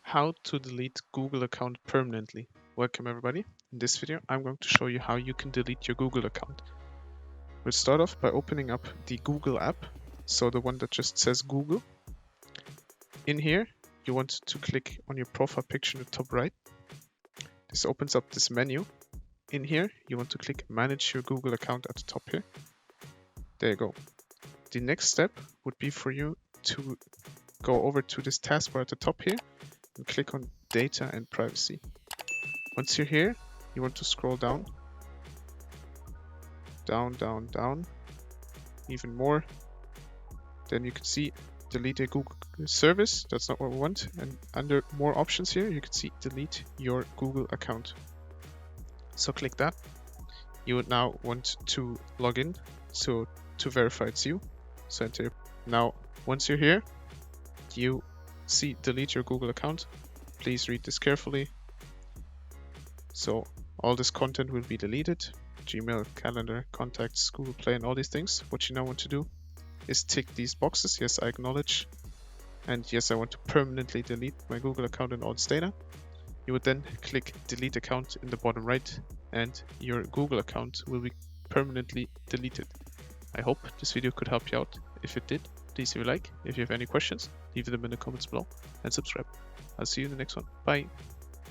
How to delete Google account permanently. Welcome everybody. In this video, I'm going to show you how you can delete your Google account. We'll start off by opening up the Google app, so the one that just says Google. In here, you want to click on your profile picture in the top right. This opens up this menu. In here, you want to click Manage your Google account at the top here. There you go. The next step would be for you to go over to this taskbar at the top here and click on Data and Privacy. Once you're here, you want to scroll down, down, even more. Then you can see delete a Google service. That's not what we want. And under more options here, you can see delete your Google account. So click that. You would now want to log in to verify it's you. So enter. Now, once you're here, you see delete your Google account. Please read this carefully. So all this content will be deleted. Gmail, calendar, contacts, Google Play, and all these things. What you now want to do is tick these boxes. Yes, I acknowledge. And yes, I want to permanently delete my Google account and all its data. You would then click delete account in the bottom right and your Google account will be permanently deleted. I hope this video could help you out. If it did, please leave a like. If you have any questions, leave them in the comments below and subscribe. I'll see you in the next one. Bye.